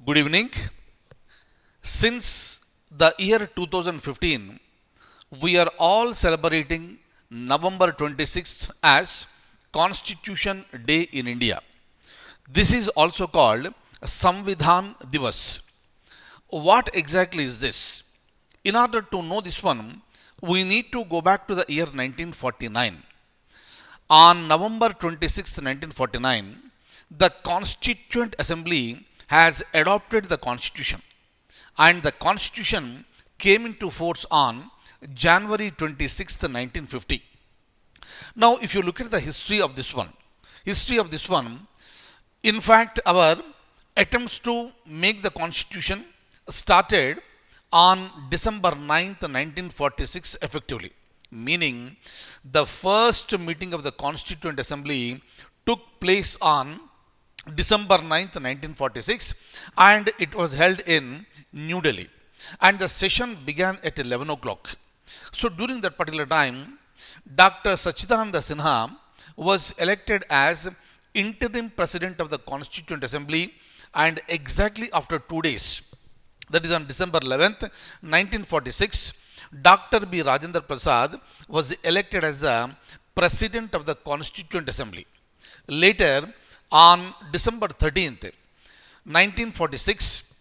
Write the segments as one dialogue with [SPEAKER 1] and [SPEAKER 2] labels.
[SPEAKER 1] Good evening. Since the year 2015, we are all celebrating November 26th as Constitution Day in India. This is also called Samvidhan Divas. What exactly is this? In order to know this one, we need to go back to the year 1949. On November 26, 1949, the Constituent Assembly has adopted the Constitution, and the Constitution came into force on January 26, 1950. Now, if you look at the history of this one, in fact, our attempts to make the Constitution started on December 9th, 1946 effectively, meaning the first meeting of the Constituent Assembly took place on December 9th, 1946, and it was held in New Delhi. And the session began at 11 o'clock. So during that particular time, Dr. Sachidananda Sinha was elected as interim president of the Constituent Assembly, and exactly after 2 days, that is on December 11th, 1946, Dr. B. Rajendra Prasad was elected as the president of the Constituent Assembly. Later, on December 13th, 1946,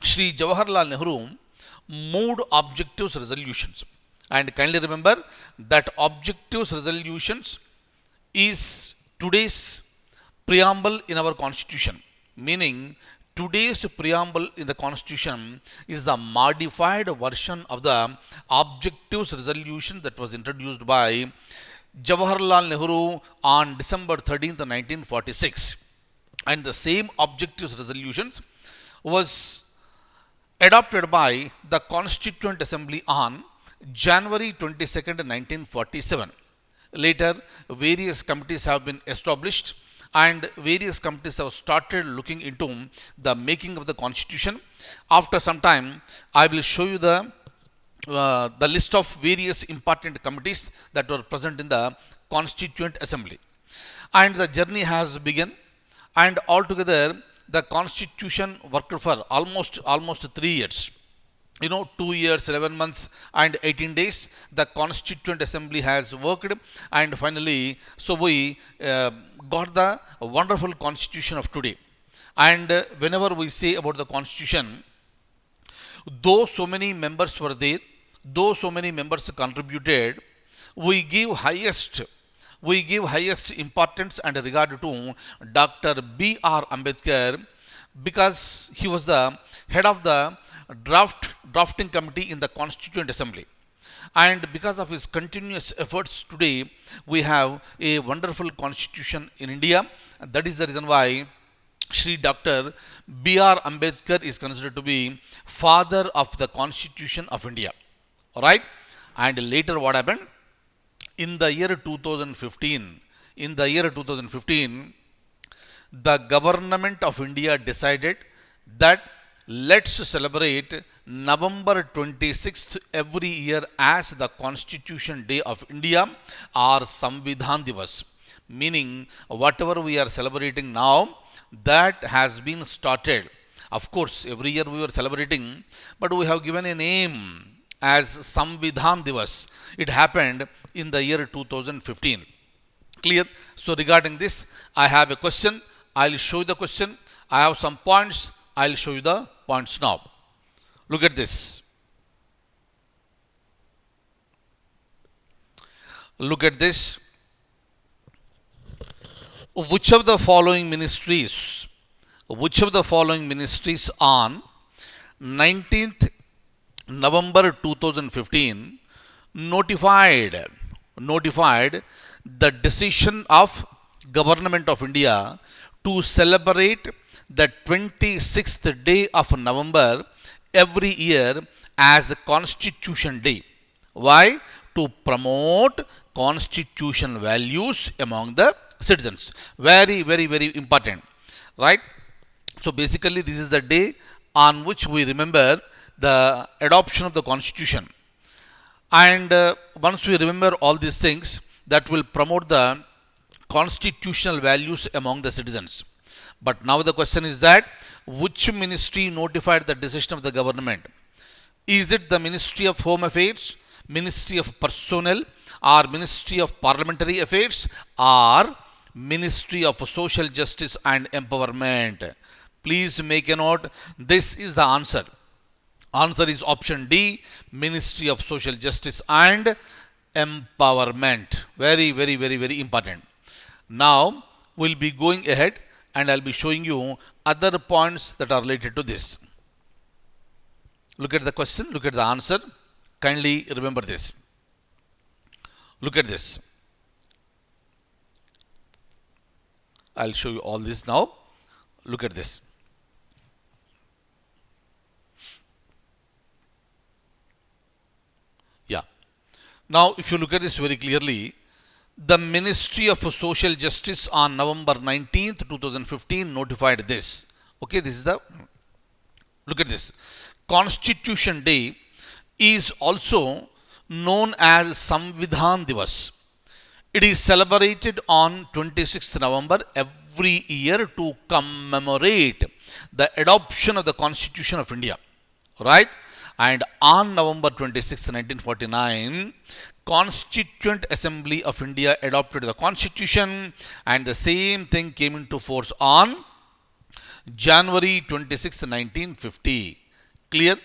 [SPEAKER 1] Shri Jawaharlal Nehru moved objectives resolutions. And kindly remember that objectives resolutions is today's preamble in our constitution, meaning today's preamble in the constitution is the modified version of the objectives resolution that was introduced by Jawaharlal Nehru on December 13th, 1946. And the same objectives resolutions was adopted by the Constituent Assembly on January 22nd, 1947. Later, various committees have been established, and various committees have started looking into the making of the Constitution. After some time, I will show you the list of various important committees that were present in the Constituent Assembly. And the journey has begun, and altogether the Constitution worked for almost 3 years. 2 years, 11 months, and 18 days, the Constituent Assembly has worked, and finally, so we got the wonderful Constitution of today. And whenever we say about the Constitution, though so many members were there, though so many members contributed, we give highest importance and regard to Dr. B.R. Ambedkar, because he was the head of the drafting committee in the Constituent Assembly. And because of his continuous efforts, today we have a wonderful constitution in India. That is the reason why Shri Dr. B.R. Ambedkar is considered to be father of the Constitution of India. Alright? And later what happened? In the year 2015, the government of India decided that let's celebrate November 26th every year as the Constitution Day of India, or Samvidhan Divas. Meaning, whatever we are celebrating now, that has been started. Of course, every year we were celebrating, but we have given a name as Samvidhan Divas. It happened in the year 2015. Clear? So regarding this, I have a question. I'll show you the question. I have some points. I'll show you the points now. Look at this. Look at this. Which of the following ministries on 19th November 2015 notified the decision of Government of India to celebrate the 26th day of November every year as Constitution Day? Why? To promote constitutional values among the citizens. Very, very, very important. Right? So basically, this is the day on which we remember the adoption of the Constitution. And once we remember all these things, that will promote the constitutional values among the citizens. But now the question is that which ministry notified the decision of the government? Is it the Ministry of Home Affairs, Ministry of Personnel, or Ministry of Parliamentary Affairs, or Ministry of Social Justice and Empowerment? Please make a note. This is the answer. Answer is option D, Ministry of Social Justice and Empowerment. Very, very, very, very important. Now, we'll be going ahead and I'll be showing you other points that are related to this. Look at the question, look at the answer. Kindly remember this. Look at this. I'll show you all this now. Look at this. Yeah. Now, if you look at this very clearly, the Ministry of Social Justice on November 19th, 2015 notified this. Okay, this is the, look at this. Constitution Day is also known as Samvidhan Divas. It is celebrated on 26th November every year to commemorate the adoption of the Constitution of India. Right? And on November 26, 1949, Constituent Assembly of India adopted the Constitution, and the same thing came into force on January 26, 1950. Clear?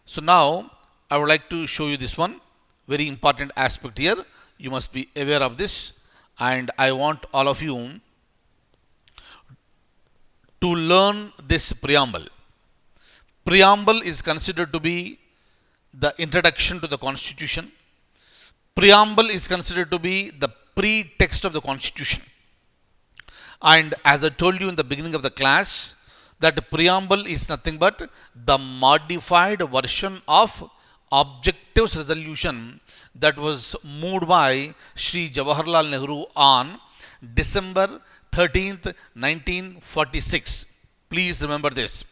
[SPEAKER 1] So now I would like to show you this one. Very important aspect here. You must be aware of this, and I want all of you to learn this preamble. Preamble is considered to be the introduction to the Constitution. Preamble is considered to be the pretext of the Constitution. And as I told you in the beginning of the class, that preamble is nothing but the modified version of objectives resolution that was moved by Shri Jawaharlal Nehru on December 13th, 1946. Please remember this.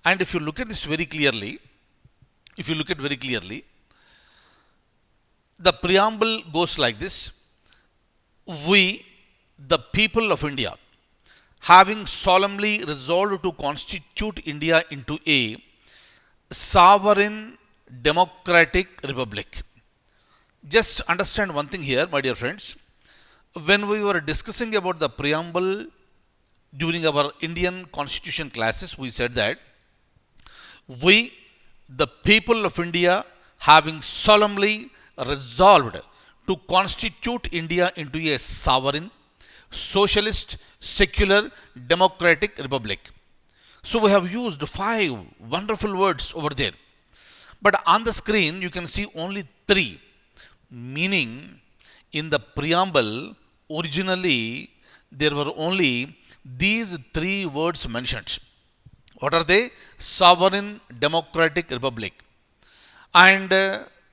[SPEAKER 1] And if you look at this very clearly, the preamble goes like this. We, the people of India, having solemnly resolved to constitute India into a sovereign democratic republic. Just understand one thing here, my dear friends. When we were discussing about the preamble during our Indian Constitution classes, we said that we, the people of India, having solemnly resolved to constitute India into a sovereign, socialist, secular, democratic republic. So we have used 5 wonderful words over there. But on the screen, you can see only 3. Meaning, in the preamble, originally, there were only these 3 words mentioned. What are they? Sovereign democratic republic. And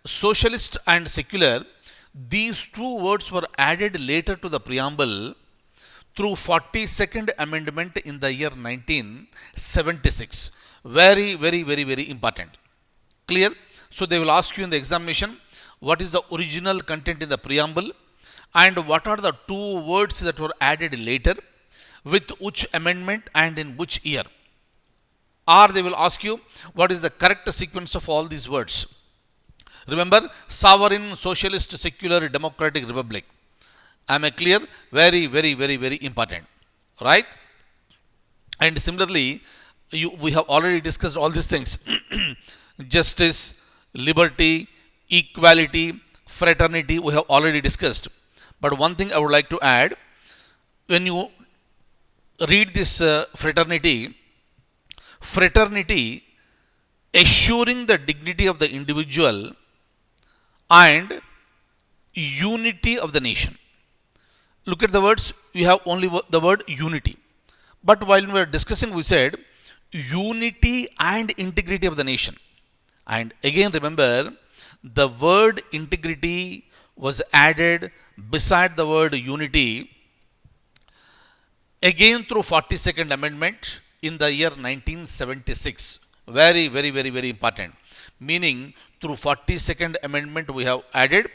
[SPEAKER 1] socialist and secular, these 2 words were added later to the preamble through 42nd Amendment in the year 1976. Very, very, very, very important. Clear? So they will ask you in the examination, what is the original content in the preamble and what are the 2 words that were added later, with which amendment and in which year. Or they will ask you, what is the correct sequence of all these words. Remember, sovereign, socialist, secular, democratic republic. Am I clear? Very, very, very, very important. Right? And similarly, we have already discussed all these things. Justice, liberty, equality, fraternity, we have already discussed. But one thing I would like to add, when you read this fraternity assuring the dignity of the individual and unity of the nation. Look at the words, you have only the word unity. But while we were discussing, we said unity and integrity of the nation. And again, remember, the word integrity was added beside the word unity again through 42nd Amendment in the year 1976. Very, very, very, very important. Meaning, through 42nd Amendment, we have added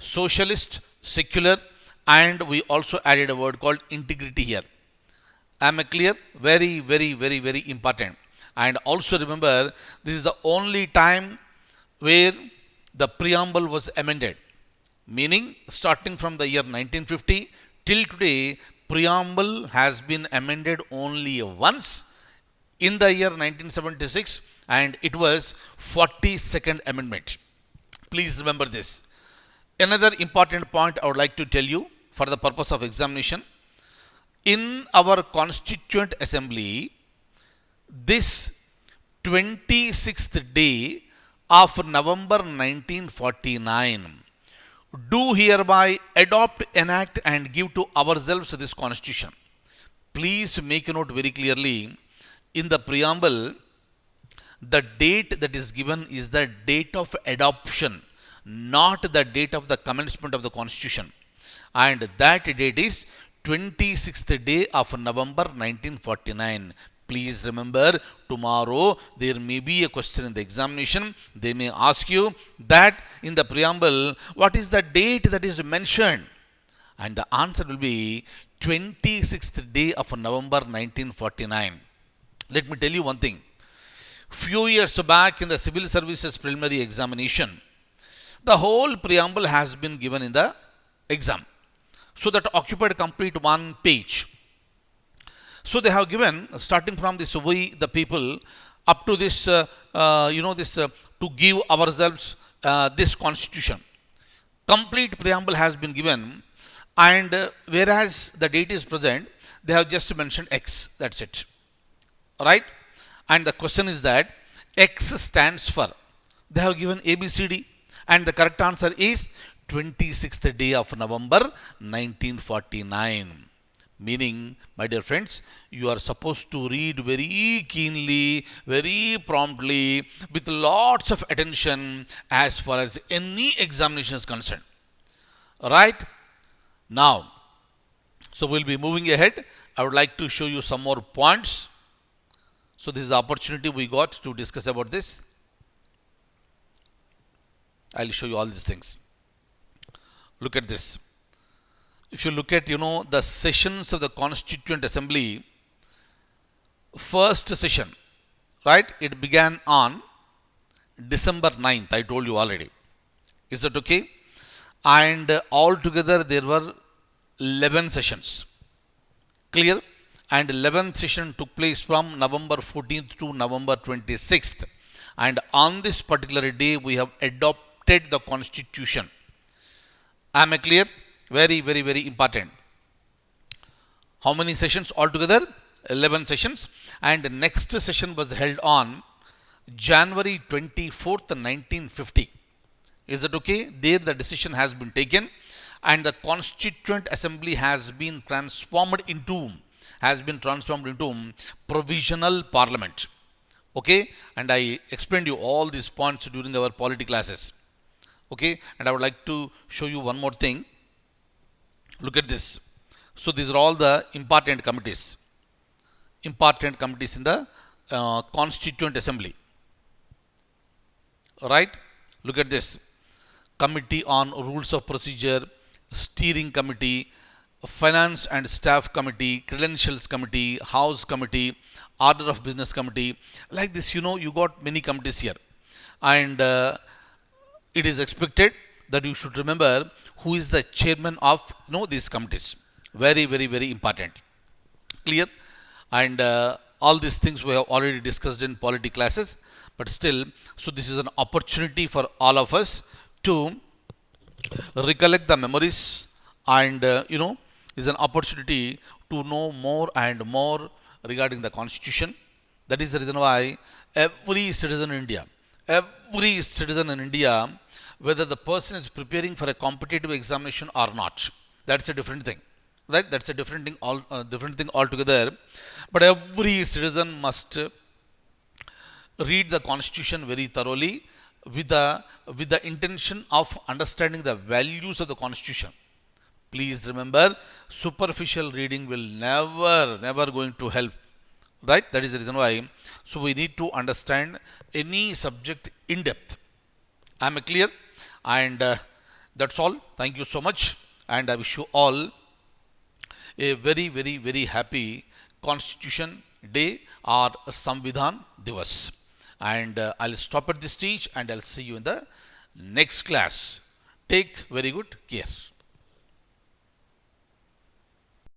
[SPEAKER 1] socialist, secular, and we also added a word called integrity here. Am I clear? Very, very, very, very important. And also remember, this is the only time where the preamble was amended. Meaning, starting from the year 1950 till today, preamble has been amended only once in the year 1976, and it was 42nd amendment. Please remember this. Another important point I would like to tell you for the purpose of examination. In our Constituent Assembly, this 26th day of November 1949, do hereby adopt, enact, and give to ourselves this Constitution. Please make a note very clearly. In the preamble, the date that is given is the date of adoption, not the date of the commencement of the Constitution. And that date is 26th day of November 1949. Please remember, tomorrow there may be a question in the examination. They may ask you that in the preamble, what is the date that is mentioned? And the answer will be 26th day of November 1949. Let me tell you one thing. Few years back in the Civil Services Preliminary Examination, the whole preamble has been given in the exam. So that occupied complete one page. So they have given, starting from this we the people, up to this, to give ourselves this Constitution. Complete preamble has been given, and whereas the date is present, they have just mentioned X. That's it. Right? And the question is that X stands for, they have given ABCD, and the correct answer is 26th day of November 1949. Meaning, my dear friends, you are supposed to read very keenly, very promptly, with lots of attention as far as any examination is concerned. Right? Now, so we'll be moving ahead. I would like to show you some more points. So this is the opportunity we got to discuss about this. I'll show you all these things. Look at this. If you look at, the sessions of the Constituent Assembly, first session, right? It began on December 9th. I told you already. Is that okay? And altogether there were 11 sessions. Clear? And 11th session took place from November 14th to November 26th. And on this particular day, we have adopted the Constitution. Am I clear? Very, very, very important. How many sessions altogether? 11 sessions. And the next session was held on January 24th, 1950. Is it okay? There the decision has been taken, and the Constituent Assembly has been transformed into provisional parliament. Okay? And I explained you all these points during our polity classes. Okay? And I would like to show you one more thing. Look at this. So these are all the important committees in the Constituent Assembly. Right? Look at this. Committee on Rules of Procedure, Steering Committee, Finance and Staff Committee, Credentials Committee, House Committee, Order of Business Committee. Like this, you got many committees here. And it is expected that you should remember who is the chairman of these committees. Very, very, very important. Clear? And all these things we have already discussed in polity classes. But still, so this is an opportunity for all of us to recollect the memories, and is an opportunity to know more and more regarding the Constitution. That is the reason why every citizen in India, whether the person is preparing for a competitive examination or not, that's a different thing. Right? That's a different thing altogether. But every citizen must read the Constitution very thoroughly, with the intention of understanding the values of the Constitution. Please remember, superficial reading will never going to help. Right? That is the reason why. So we need to understand any subject in depth. Am I clear? And that's all. Thank you so much. And I wish you all a very, very, very happy Constitution Day or Samvidhan Divas. And I'll stop at this stage and I'll see you in the next class. Take very good care.